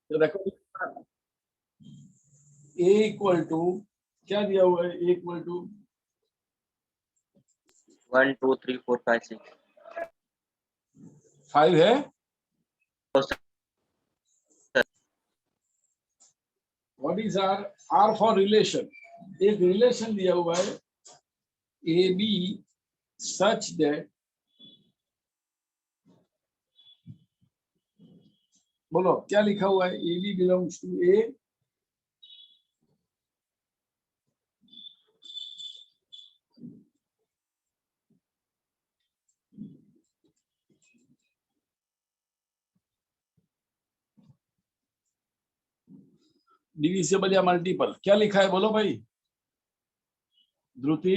तो देखो ए equal to क्या दिया हुआ है, ए इक्वल टू 1 2 3 4 5 6 5 है। What is R for relation, एक रिलेशन दिया हुआ है ए बी सच दैट, बोलो क्या लिखा हुआ है, A B belongs to A, divisible या मल्टीपल, क्या लिखा है बोलो भाई Dhruti.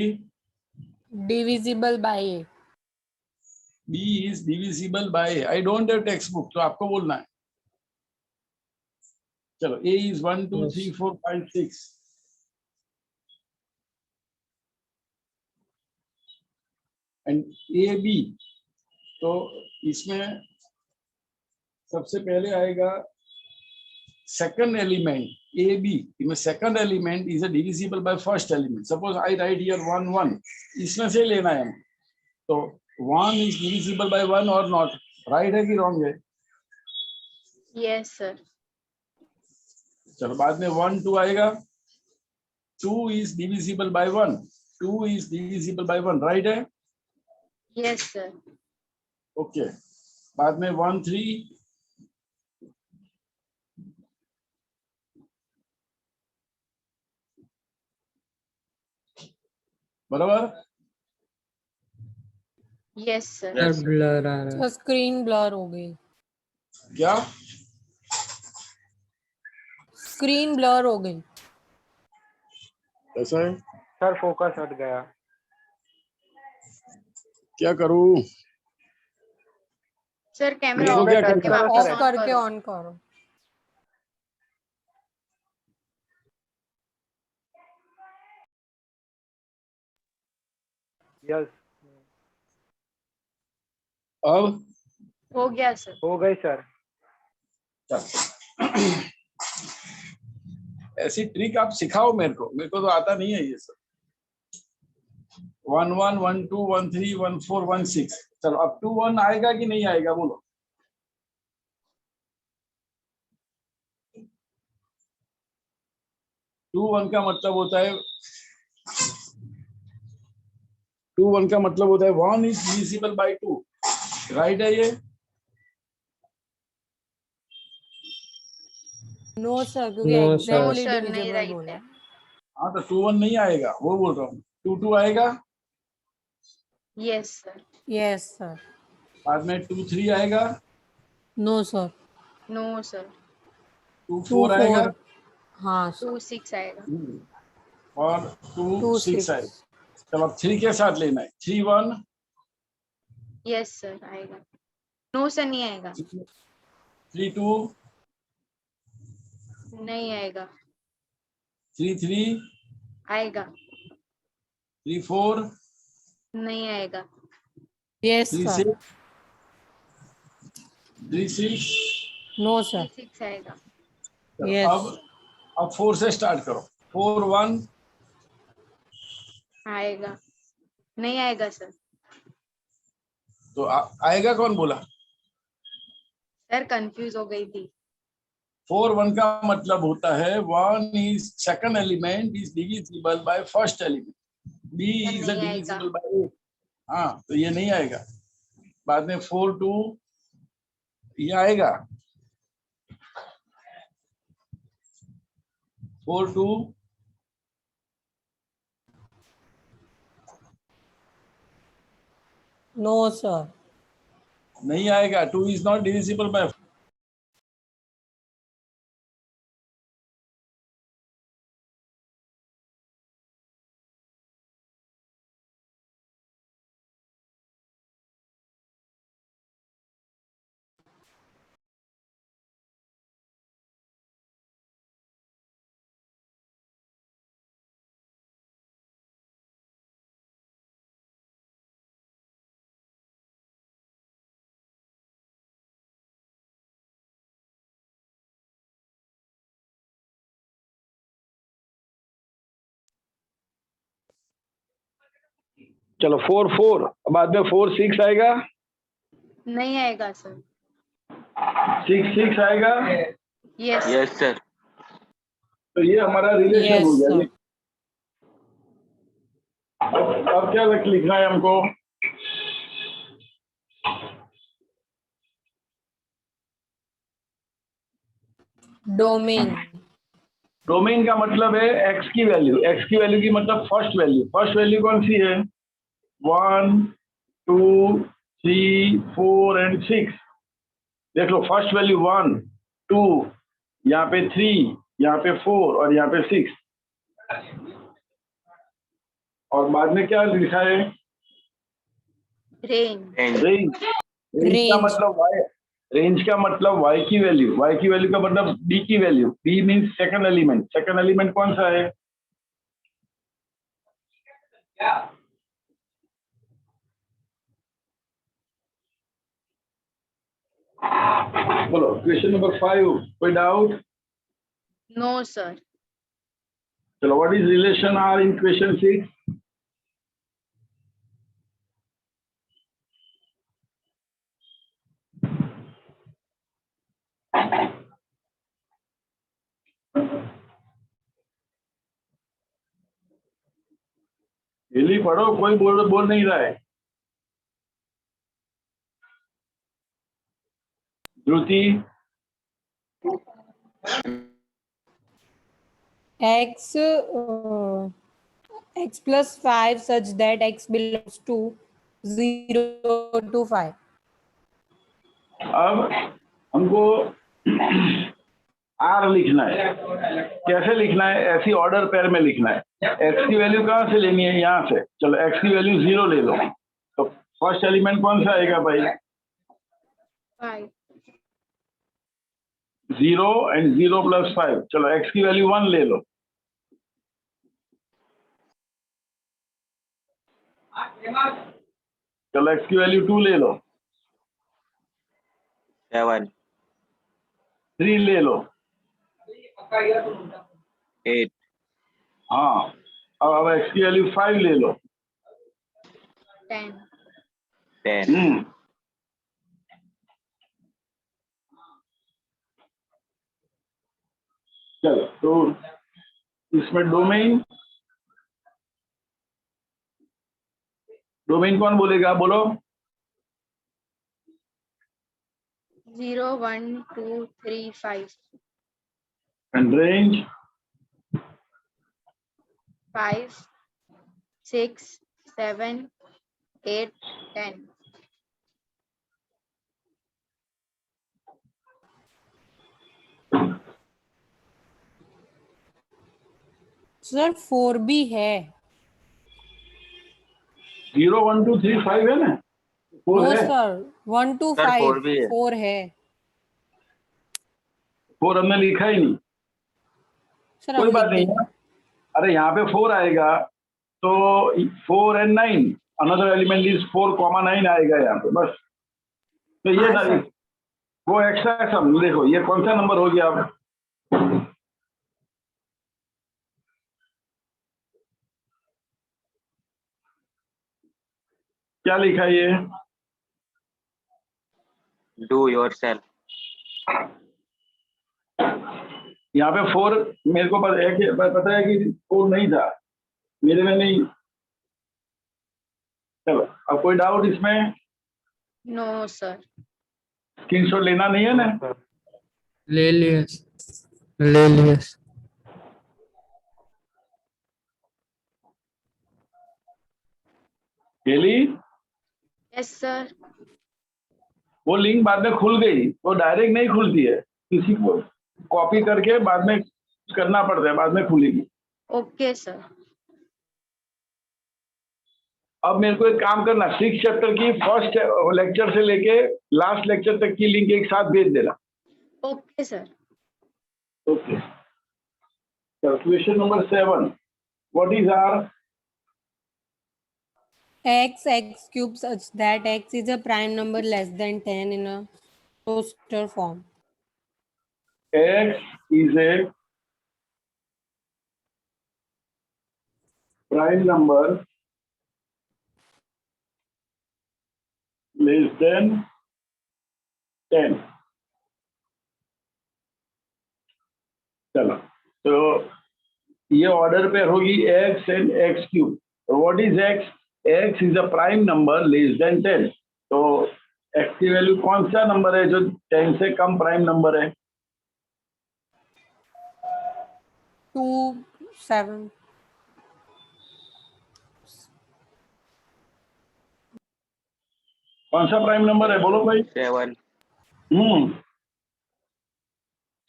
Divisible by A. B is divisible by A, I don't have text book, तो आपको बोलना है। चलो A is 1 2 3 4 5 6, and A B, तो इसमें सबसे पहले आएगा second element AB. In the second element is a divisible by first element. Suppose I write here 1 1. इसमें से लेना है, तो 1 is divisible by 1 or not? Right है कि wrong है? Yes sir. चलो बाद में 1 2 आएगा, 2 is divisible by 1. 2 is divisible by 1. Right है? Yes sir. Okay. बाद में 1 3, बराबर? Yes sir. Yes. ब्लर आ रहा तो स्क्रीन ब्लर हो गई, क्या? स्क्रीन ब्लर हो गई। ऐसा है? सर फोकस हट गया। क्या करूं? सर कैमरा देखो ऑफ क्या करके करना है? वापस ऑफ ऑन करके करो। ऑन करो। यस अब हो गया सर। हो गई सर। ऐसी ट्रिक आप सिखाओ मेरे को तो आता नहीं है ये सब। 1 1 1 2 1 3 1 4 1 6, चलो अब 2 1 आएगा कि नहीं आएगा बोलो। 2 1 का मतलब होता है, 2 1 का मतलब होता है 1 इज डिविजिबल बाय 2, राइट है ये? नो सर, क्योंकि No, एग्जैक्टली sir, नहीं डिविजिबल right बोला। है। हाँ तो 2 1 नहीं आएगा, वो बोल रहा हूँ। 2 2 आएगा, Yes sir. Yes sir. बाद में 2 3 आएगा, नो सर। No sir. 2 2 4 आएगा, 4, हाँ सर। 2 6 आएगा। और 2 2 6 6, आएगा। चलो अब 3 के साथ लेना है, 3 1, Yes sir आएगा। No sir नहीं आएगा। 3 2, नहीं आएगा। 3 3, आएगा। 3 4, नहीं आएगा। Yes 3 sir. 6, 3 6। No 3 sir. 6 आएगा। चलो यस। अब 4 से स्टार्ट करो, 4 1, आएगा। नहीं आएगा सर। तो आएगा कौन बोला? सर कंफ्यूज हो गई थी। 4 1 का मतलब होता है 1 is second element is divisible by first element, B is नहीं आएगा। Divisible by A. हाँ तो ये नहीं आएगा। बाद में 4 2, ये आएगा। 4 2, नो सर। नहीं आएगा। 2 इज नॉट डिविजिबल बाय चलो 4 4, बाद में 4 6 आएगा, नहीं आएगा सर। 6 6 आएगा। Yes yes sir. तो ये हमारा रिलेशन हो Yes, गया। sir. अब क्या लिखना है हमको? Domain. डोमेन का मतलब है एक्स की वैल्यू। एक्स की वैल्यू की मतलब फर्स्ट वैल्यू। फर्स्ट वैल्यू कौन सी है? 1 2 3 4 एंड 6। देख लो, फर्स्ट वैल्यू 1 2, यहाँ पे 3, यहाँ पे 4 और यहाँ पे 6। और बाद में क्या लिखा है? रेंज। रेंज। रेंज। रेंज का Range. मतलब वाई। रेंज का मतलब वाई की वैल्यू। वाई की वैल्यू का मतलब डी की value. D means second element. Second element कौन सा है? बोलो, क्वेश्चन नंबर 5, कोई डाउट? No sir. चलो, what is relation R in question 6? हिली पढ़ो, कोई बोल नहीं रहा है। Dhruti? X x plus 5 such that x belongs to 0 to 5. अब हमको आर लिखना है। कैसे लिखना है? ऐसी ऑर्डर पेयर में लिखना है। एक्स की वैल्यू कहाँ से लेनी है? यहाँ से। चलो, एक्स की वैल्यू 0 ले लो। तो फर्स्ट एलिमेंट कौन सा आएगा भाई? 5 0 एंड 0 प्लस 5। चलो, एक्स की वैल्यू 1 ले लो। चलो, एक्स की वैल्यू 2 ले लो। 7 3 ले लो। 8 हाँ, अब एक्स की वैल्यू 5 ले लो। 10 10 चलो, तो इसमें डोमेन। डोमेन कौन बोलेगा? बोलो। 0 1 2 3 5 एंड रेंज? 5 6 7 8 10 सर 4 भी है। 0 1 2 3 5 है ना? 4 नो है। सर 1 to सर 5 4 भी है। 4 है। 4 हमने लिखा ही नहीं। सर कोई हम बात लिख नहीं देंगे। है। अरे, यहाँ पे 4 आएगा तो 4 and 9, another element is 4 comma 9 आएगा यहाँ पे, बस। तो ये हाँ ना, सर। वो एक्स्ट्रा सम। देखो, ये कौन सा नंबर हो गया? अब क्या लिखा है ये? Do your self. यहाँ पे 4 मेरे को पता है कि 4 नहीं था मेरे में, नहीं। चलो, अब कोई डाउट इसमें? No sir. स्क्रीनशॉट लेना नहीं है ना? ले लिए ले लिए गेली? Yes sir. वो लिंक बाद में खुल गई, वो डायरेक्ट नहीं खुलती है। किसी को कॉपी करके बाद में करना पड़ता है, बाद में खुलेगी। Okay sir. अब मेरे को एक काम करना, 6 चैप्टर की फर्स्ट लेक्चर से लेके लास्ट लेक्चर तक की लिंक एक साथ भेज देना। Okay sir. Okay. Question number 7, what is R? x cube such that x is a prime number less than 10 in a toaster form. X is a prime number less than 10। चलो, तो ये order पे होगी x and x cube. What is x? x is a prime number less than 10। तो x की value कौन सा number है जो 10 से कम प्राइम नंबर है? 2, 7. कौन सा प्राइम नंबर है, बोलो भाई। 7.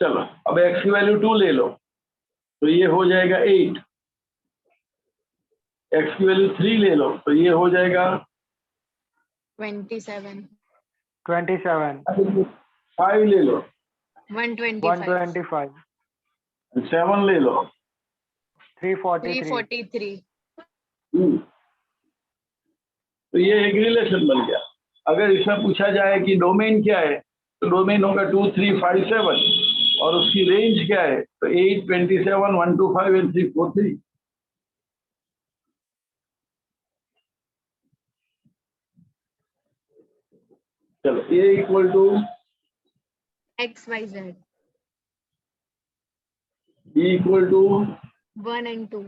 चलो, अब x की वैल्यू 2 ले लो, तो ये हो जाएगा 8। x की वैल्यू 3 ले लो, तो ये हो जाएगा 27. 27. 5 ले लो, 125. 125. 7 ले लो। 343. 343. तो ये एक रिलेशन बन गया। अगर इसमें पूछा जाए कि डोमेन क्या है, तो डोमेन होगा 2, 3, 5, 7, और उसकी रेंज क्या है, तो 8, 27, 125 एंड 343। चलो, a equal to XYZ. b equal to 1 and 2.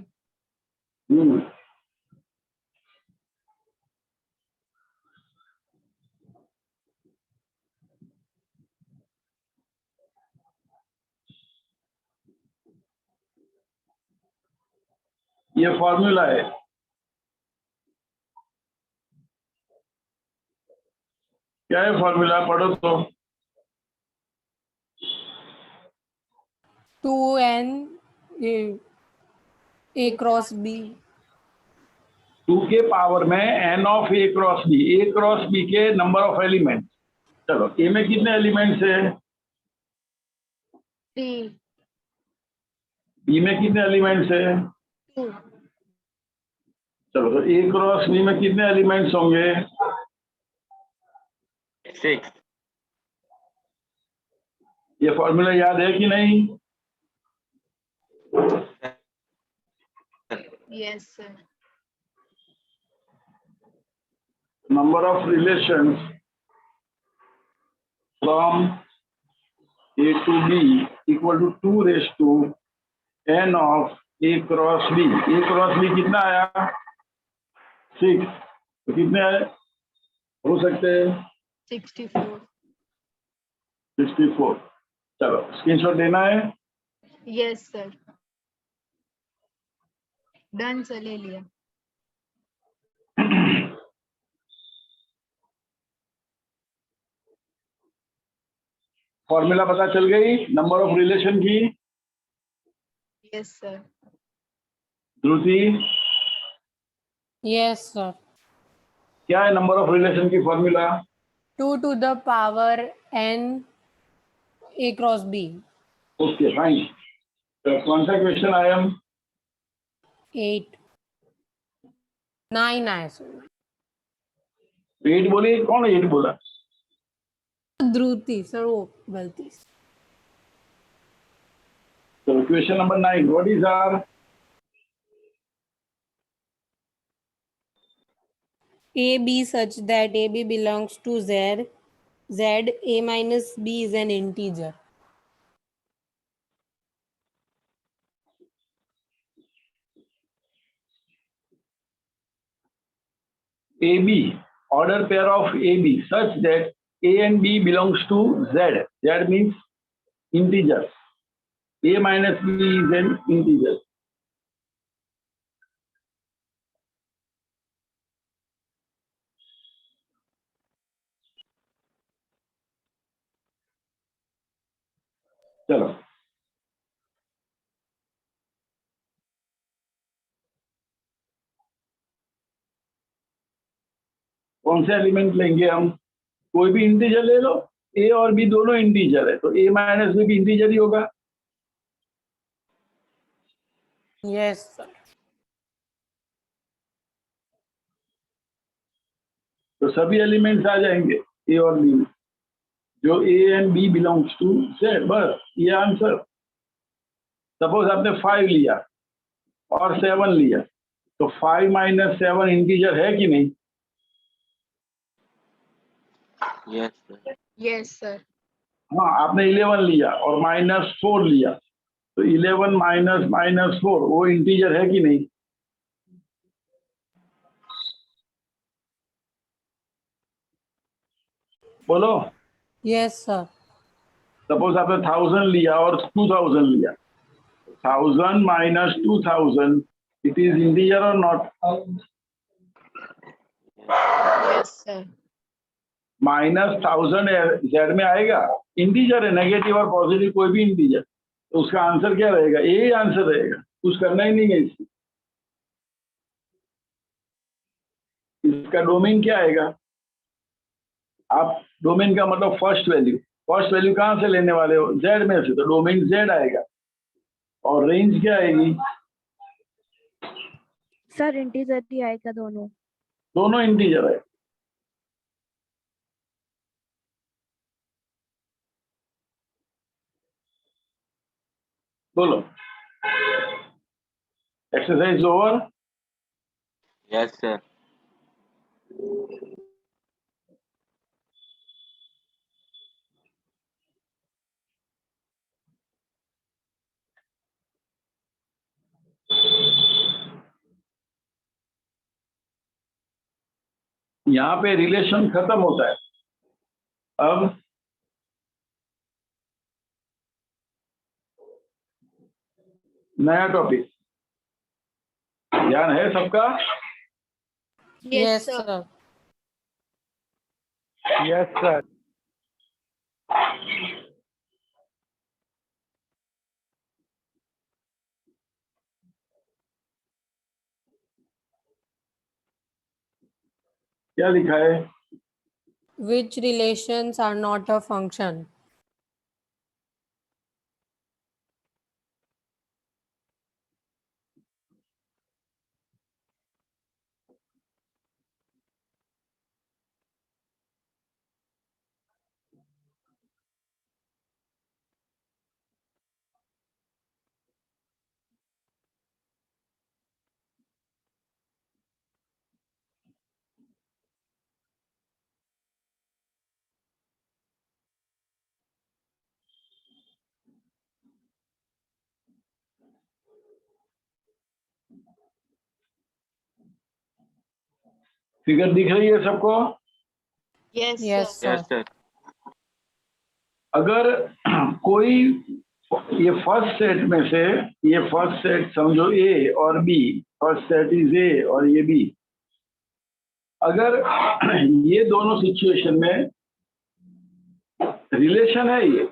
ये फॉर्मूला है। क्या है फॉर्मूला, पढ़ो तो। 2n a cross b. 2 के पावर में n of a cross b के नंबर ऑफ एलिमेंट। चलो, a में कितने एलिमेंट्स है? 3. b में कितने एलिमेंट्स है? 2. चलो, तो a क्रॉस b में कितने एलिमेंट्स होंगे? 6. ये फॉर्मूला याद है कि नहीं? Yes, sir. Number of relations from a to b equal to 2 raised to n of a cross b। a cross b कितना आया? 6। तो कितने हो सकते हैं? 64. 64। चलो, स्क्रीनशॉट लेना है। Yes, sir. Done, sir. ले लिया. फॉर्मूला पता चल गई नंबर ऑफ रिलेशन की? Yes, sir. Dhruti, Yes, sir. क्या है नंबर ऑफ रिलेशन की formula? 2 to the power n a cross b. Okay, fine. तो कौन सा क्वेश्चन आया? 8. 9 आया सर। 8 बोली, कौन 8 बोला? ध्रुति सर, वो गलती से। चलो, question number 9, what is R? AB such that AB belongs to Z, A minus B is an integer. AB, order pair of AB such that A and B belongs to Z. Z means integer. A minus B is an integer. चलो, कौन से element लेंगे हम? कोई भी integer ले लो। A और B दोनों इंटीजर है, तो A माइनस B भी इंटीजर ही होगा। Yes, sir. तो सभी एलिमेंट्स आ जाएंगे A और B में, जो A and B belongs to Z। बस ये आंसर। सपोज आपने 5 लिया और 7 लिया, तो 5 माइनस 7 इंटीजर है कि नहीं? Yes, sir. Yes, sir. हाँ, आपने 11 लिया और -4 लिया, तो 11 माइनस -4 वो इंटीजर है कि नहीं? बोलो। Yes, sir. सपोज आपने 1000 लिया और 2000 लिया, 1000 माइनस 2000, इट इज इंटीजर और नॉट? Yes, sir. -1000 जेड में आएगा, इंटीजर है, नेगेटिव और पॉजिटिव कोई भी इंटीजर, तो उसका आंसर क्या रहेगा? यही आंसर रहेगा, कुछ करना ही नहीं है इसमें। इसका डोमेन क्या आएगा? आप डोमेन का मतलब फर्स्ट वैल्यू कहाँ से लेने वाले हो? जेड में से, तो डोमेन जेड आएगा। और रेंज क्या आएगी? सर इंटीजर ही आएगा दोनों। दोनों इंटीजर है। बोलो। Exercise over. Yes, sir. यहाँ पे रिलेशन खत्म होता है। अब नया टॉपिक, ध्यान है सबका? Yes, sir. Yes, sir. क्या लिखा है? Which relations are not a function? Figure दिख रही है सबको? Yes, Yes, sir. Yes, sir. sir. अगर कोई, ये फर्स्ट सेट में से, ये फर्स्ट सेट समझो ए और B, first set is A और ये बी, अगर ये दोनों सिचुएशन में रिलेशन है ये,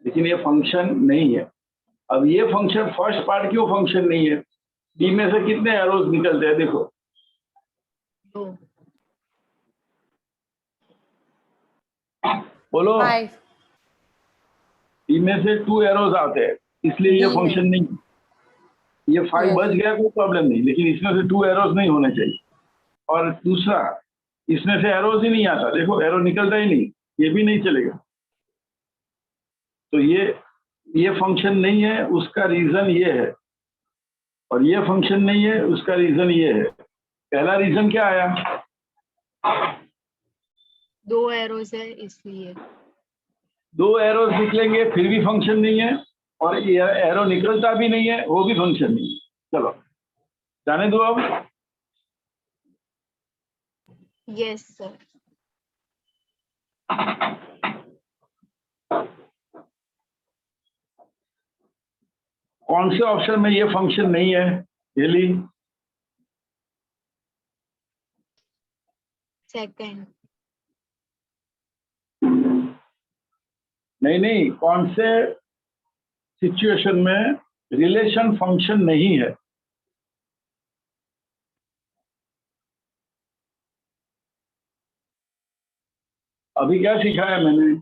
लेकिन ये फंक्शन नहीं है। अब ये फंक्शन, फर्स्ट पार्ट क्यों फंक्शन नहीं है? बी में से कितने एरोज निकलते हैं? देखो, 2. बोलो। 5. बी में से 2 एरोज आते हैं, इसलिए ये B में। फंक्शन नहीं। ये 5 Yes. बच गया, कोई प्रॉब्लम नहीं, लेकिन इसमें से 2 एरोज नहीं होने चाहिए। और दूसरा, इसमें से एरोज ही नहीं आता, देखो एरो निकलता ही नहीं, ये भी नहीं चलेगा। तो ये फंक्शन नहीं है, उसका रीजन ये है, और ये फंक्शन नहीं है, उसका रीजन ये है। पहला रीजन क्या आया? 2 एरोज है इसलिए। 2 एरोज निकलेंगे फिर भी फंक्शन नहीं है, और ये एरो निकलता भी नहीं है, वो भी फंक्शन नहीं है। चलो जाने दो अब। Yes, sir. कौन से ऑप्शन में ये फंक्शन नहीं है? हेली? Second. नहीं, कौन से सिचुएशन में रिलेशन फंक्शन नहीं है? अभी क्या सिखाया मैंने?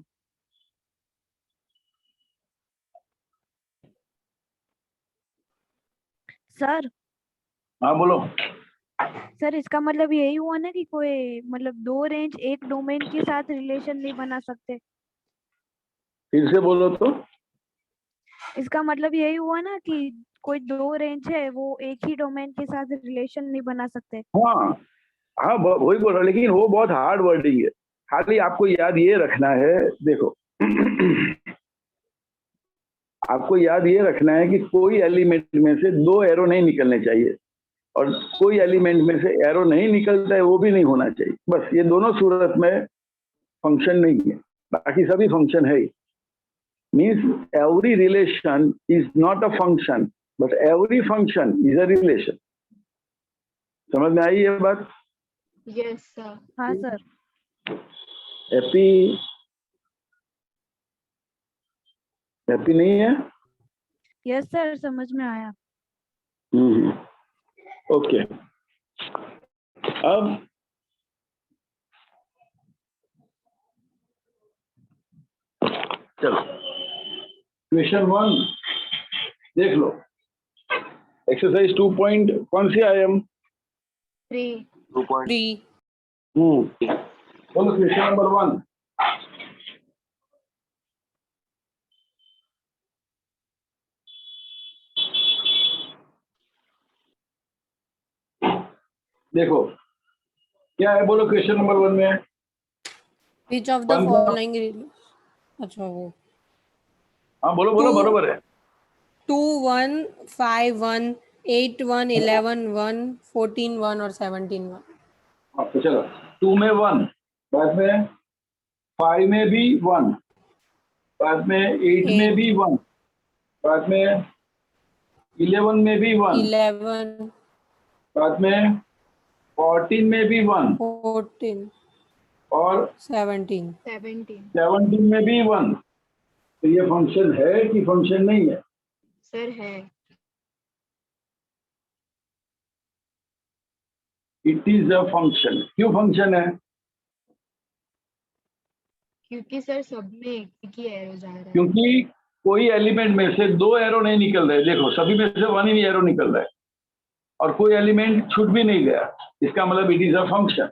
सर हाँ बोलो। सर इसका मतलब यही हुआ ना कि कोई मतलब 2 रेंज एक डोमेन के साथ रिलेशन नहीं बना सकते। फिर से बोलो तो। इसका मतलब यही हुआ ना कि कोई 2 रेंज है वो एक ही डोमेन के साथ रिलेशन नहीं बना सकते। हाँ हाँ, वही बोल रहा, लेकिन वो बहुत हार्ड वर्डिंग है। खाली आपको याद ये रखना है, देखो आपको याद ये रखना है कि कोई एलिमेंट में से दो एरो नहीं निकलने चाहिए, और कोई एलिमेंट में से एरो नहीं निकलता है वो भी नहीं होना चाहिए। बस ये दोनों सूरत में फंक्शन नहीं है, बाकी सभी फंक्शन है। Means every relation is not a function, but every function is a relation. समझ में आई ये बात? Yes, sir. हाँ सर। हैप्पी? हैप्पी नहीं है? यस सर, समझ में आया। ओके। अब चलो क्वेश्चन 1 देख लो। एक्सरसाइज 2 पॉइंट कौन सी आयम? 3. 2.3. 3. बोलो क्वेश्चन नंबर 1। देखो क्या है, बोलो क्वेश्चन नंबर 1 में। Which of the One following अच्छा वो हाँ बोलो बोलो, Two. बरोबर है। 2 1 5 1 8 1 11 1 14 1 और 17 1। हाँ तो चलो 2 में 1, बाद में 5 में भी 1, बाद में 8 में भी 1, बाद में 11 में भी 1, 11 बाद में 14 में भी 1, 14 और 17। 17. 17 में भी 1। तो ये फंक्शन है कि फंक्शन नहीं है? Sir है. It is a function. क्यों फंक्शन है? क्योंकि सर सब में एक ही एरो जा रहा है. क्योंकि कोई एलिमेंट में से दो एरो नहीं निकल रहे। देखो सभी में से 1 ही एरो निकल रहा है, और कोई एलिमेंट छूट भी नहीं गया। इसका मतलब इट इज अ फंक्शन।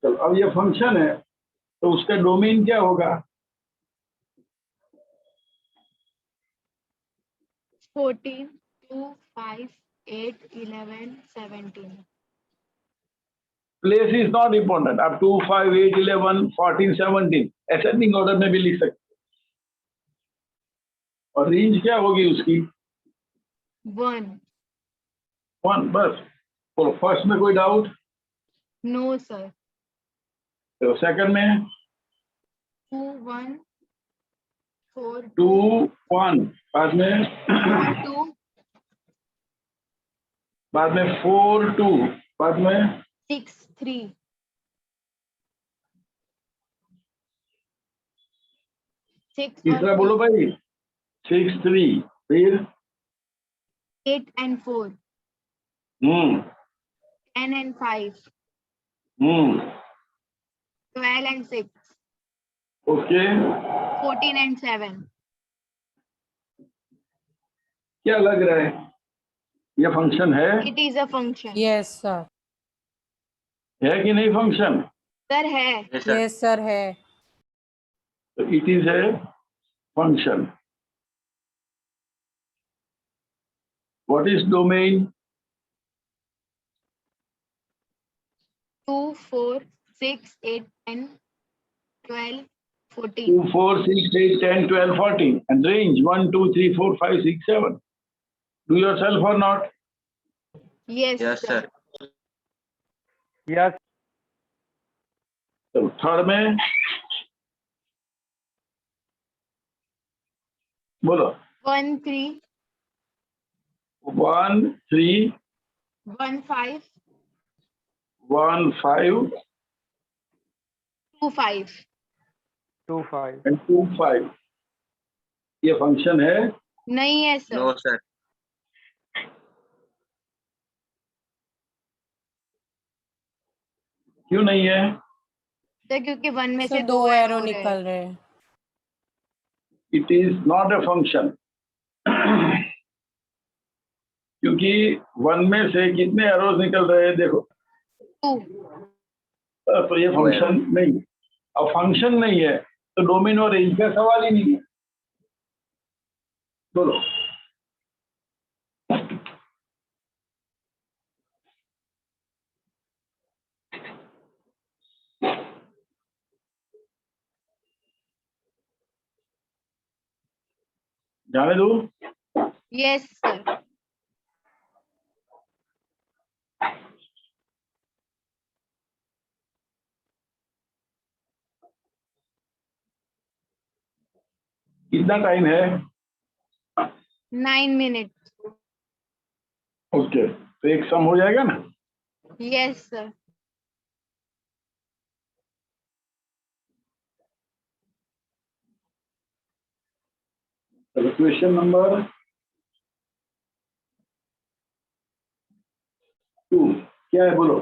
तो अब ये फंक्शन है तो उसका डोमेन क्या होगा? 14, 2, 5, 8, 11, 17. Place is not important. आप 2 5 8 11 14 17 असेंडिंग ऑर्डर में भी लिख सकते हैं। और रेंज क्या होगी उसकी? 1. 1 बस। तो फर्स्ट में कोई डाउट? No, sir. तो सेकंड में 2, 1, 4, 2 2, 1, बाद में 4, 2, बाद में 4 2, बाद में 6, 3. 6 तीसरा और बोलो भाई। 6 3, फिर 8 and 4. Hmm 10 and 5. Hmm 12 and 6. Okay. 14 and 7. क्या लग रहा है, ये फंक्शन है? It is a function. Yes sir. है कि नहीं फंक्शन? Sir है. Yes, sir. Yes sir है। तो it is a function. What is domain? 2, 4, 6, 8, 10, 12, 14. 2 4 6 8 10 12 14, and range 1 2 3 4 5 6 7. Do yourself or not? Yes, Yes, sir. sir. Yes तो third में बोलो। 1, 3, 1 3 1, 5, 1 5 2, 5. 2 5 and 2 5, ये फंक्शन है? नहीं है सर. No, sir. क्यों नहीं है? सर क्योंकि 1 में सर से 2 2 एरो एरो निकल रहे हैं। It is not a function. क्योंकि 1 में से कितने एरोज निकल रहे हैं? देखो 2. तो ये फंक्शन नहीं है। अब फंक्शन नहीं है तो डोमेन और रेंज का सवाल ही नहीं है। बोलो। जाने दो। Yes, sir. कितना टाइम है? 9 minutes. ओके, तो एक सम हो जाएगा ना? Yes, sir. क्वेश्चन नंबर 2 क्या है बोलो?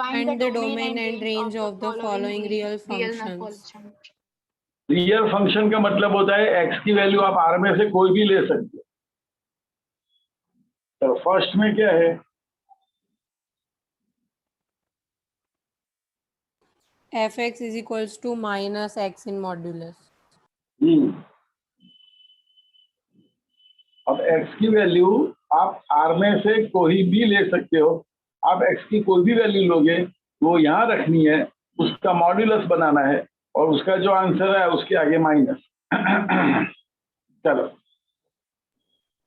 Find the domain and range of the following real real functions. functions. Real function का मतलब होता है एक्स की वैल्यू आप आर में से कोई भी ले सकते हो। तो फर्स्ट में क्या है? fx is equals to minus x in modulus. अब x की वैल्यू आप r में से कोई भी ले सकते हो। आप x की कोई भी वैल्यू लोगे वो यहाँ रखनी है, उसका मॉड्यूलस बनाना है और उसका जो आंसर है उसके आगे माइनस। चलो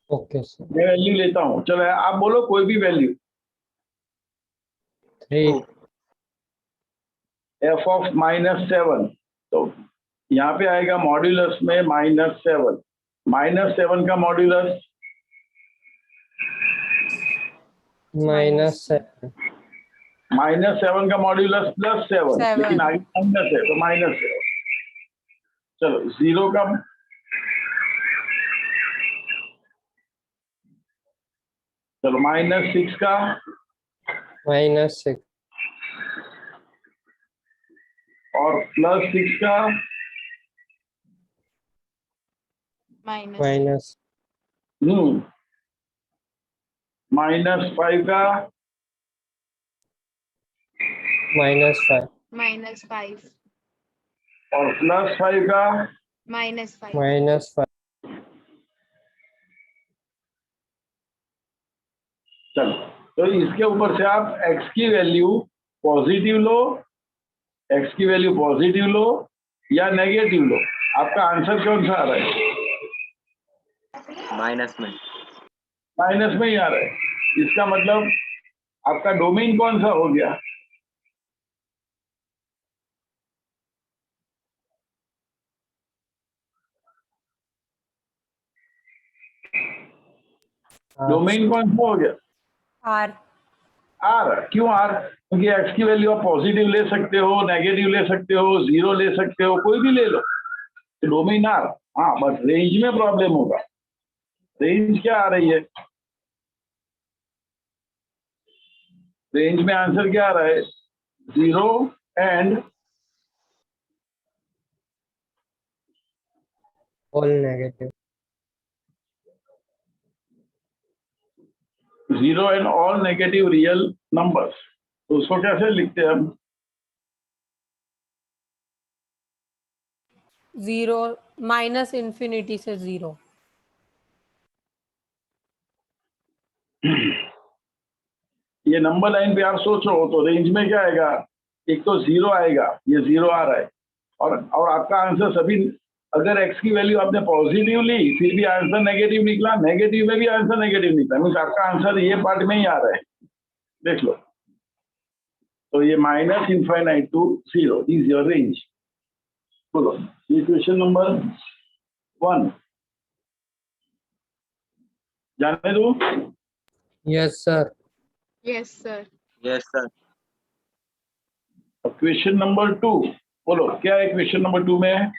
ओके सर। मैं वैल्यू लेता हूँ। चलो आप बोलो कोई भी वैल्यू। 3 f ऑफ -7, तो यहाँ पे आएगा मॉड्यूलस में -7। -7 का मॉड्यूलस -7 -7 का मॉड्यूलस +7, Seven. लेकिन आगे माइनस है तो माइनस है। चलो 0 का चलो -6 का -6 और +6 का Minus. माइनस -5 का -5 -5. और +5 का -5. -5 चलो तो इसके ऊपर से आप x की वैल्यू पॉजिटिव लो, x की वैल्यू पॉजिटिव लो या नेगेटिव लो, आपका आंसर कौन सा आ रहा है? माइनस में। माइनस में ही आ रहा है। इसका मतलब आपका डोमेन कौन सा हो गया? डोमेन कौन सा हो गया? R. आर। क्यों आर? क्योंकि एक्स की वैल्यू आप पॉजिटिव ले सकते हो, नेगेटिव ले सकते हो, 0 ले सकते हो, कोई भी ले लो, तो डोमेन आर। हाँ, बस रेंज में प्रॉब्लम होगा। रेंज क्या आ रही है? रेंज में आंसर क्या आ रहा है? 0 and all negative. 0 and all negative real numbers. तो उसको कैसे लिखते हैं हम? 0 minus infinity से 0. ये नंबर लाइन पे आप सोचो तो रेंज में क्या आएगा? एक तो 0 आएगा, ये 0 आ रहा है, और आपका आंसर सभी, अगर x की वैल्यू आपने पॉजिटिव ली फिर भी आंसर नेगेटिव निकला, नेगेटिव में भी आंसर नेगेटिव निकला, मीन्स आपका आंसर ये पार्ट में ही आ रहा है। देख लो, तो ये -∞ to 0 इज योर रेंज। बोलो, ये क्वेश्चन नंबर 1 जाने दो। Yes sir. Yes, sir. Yes sir. Question number 2 बोलो, क्या है क्वेश्चन नंबर 2 में?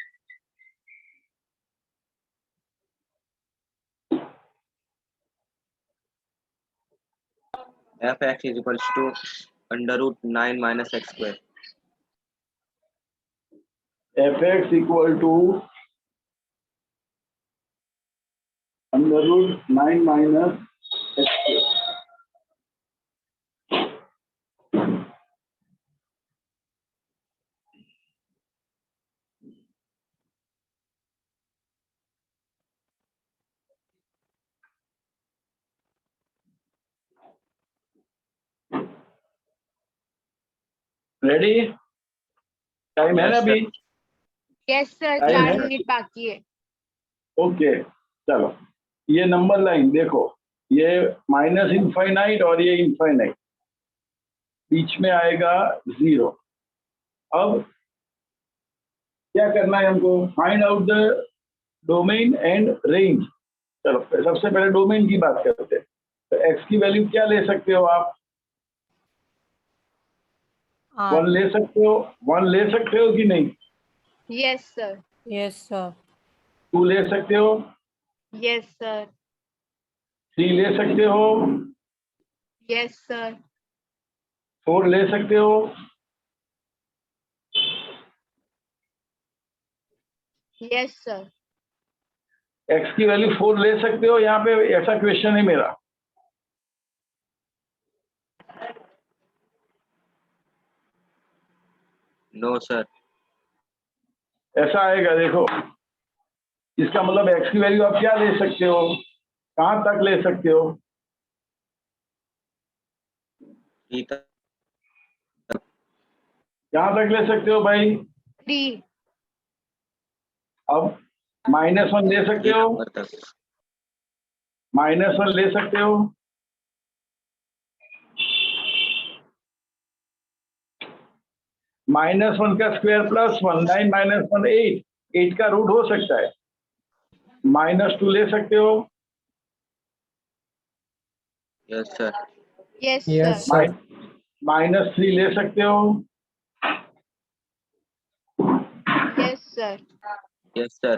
fx is equals to √9 minus x square. fx equal to √9 minus x²। Ready? Time है ना Yes, sir. अभी? Yes, sir. Time 4 है? मिनट बाकी है. ओके चलो, ये नंबर लाइन देखो, ये माइनस इनफाइनाइट और ये इनफाइनाइट, बीच में आएगा 0। अब क्या करना है हमको? Find out the domain and range. चलो सबसे पहले डोमेन की बात करते हैं। तो एक्स की वैल्यू क्या ले सकते हो आप? R. 1 ले सकते हो, 1 ले सकते हो कि नहीं? Yes, sir. Yes, sir. 2 ले सकते हो, Yes, sir. 3 ले सकते हो, Yes, sir. 4 ले सकते हो, Yes, sir. एक्स की वैल्यू 4 ले सकते हो। यहाँ पे ऐसा क्वेश्चन है मेरा। No, sir. ऐसा आएगा देखो, इसका मतलब एक्स की वैल्यू आप क्या ले सकते हो, कहाँ तक ले सकते हो? 3 तक, कहाँ तक ले सकते हो भाई? 3. अब -1 ले सकते 3 हो, नंबर तक। -1 ले सकते हो, -1 का स्क्वायर +1, 9 - 1 8, 8 का रूट हो सकता है। -2 ले सकते हो, Yes, sir. Yes, Yes, sir. sir. -3 ले सकते हो, Yes, sir. Yes, sir.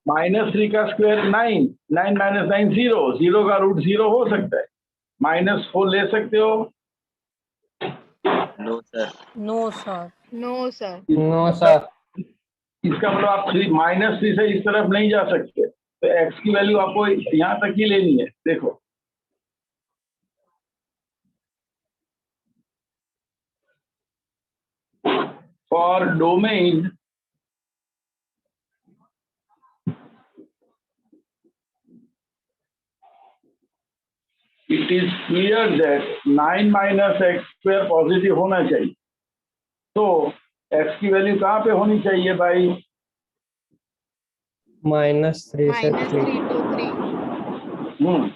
-3 का स्क्वायर 9, 9 - 9 0, 0 का रूट 0 हो सकता है। -4 ले सकते हो, No, sir. No, sir. No, sir. No, sir. इसका मतलब आप -3 से इस तरफ नहीं जा सकते। तो एक्स की वैल्यू आपको यहाँ तक ही लेनी है। देखो for domain it is clear that 9 - x² positive होना चाहिए। तो एक्स की वैल्यू कहाँ पे होनी चाहिए भाई? -3 से -3 3. to 3.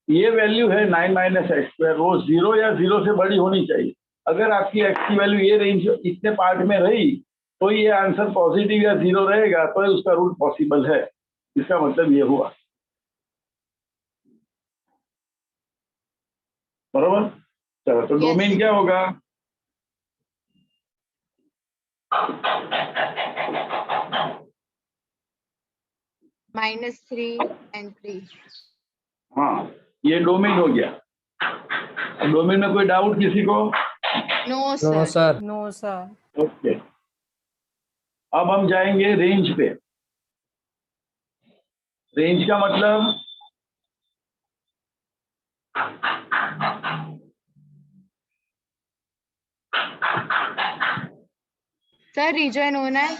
ये वैल्यू है 9 - x², वो 0 या 0 से बड़ी होनी चाहिए। अगर आपकी एक्स की वैल्यू ये रेंज इतने पार्ट में रही तो ये आंसर पॉजिटिव या 0 रहेगा, तो उसका रूट पॉसिबल है। इसका मतलब ये हुआ, बरोबर। चलो तो Yes. डोमेन क्या होगा? -3 and 3. हाँ, ये डोमेन हो गया। अब डोमेन में कोई डाउट किसी को? No, No, sir. sir. No, sir. Okay, अब हम जाएंगे रेंज पे। रेंज का मतलब Sir, rejoin होना है?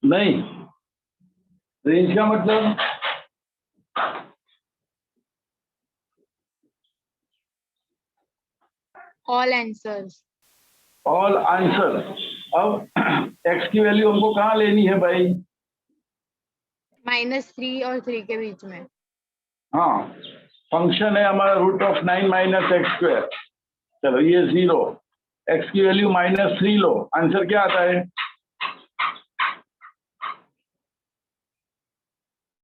नहीं, रेंज का मतलब All answers. All answer. अब एक्स की वैल्यू हमको कहाँ लेनी है भाई? -3 और 3 के बीच में. हाँ, फंक्शन है हमारा √9 - x²। चलो ये 0, एक्स की वैल्यू -3 लो, आंसर क्या आता है?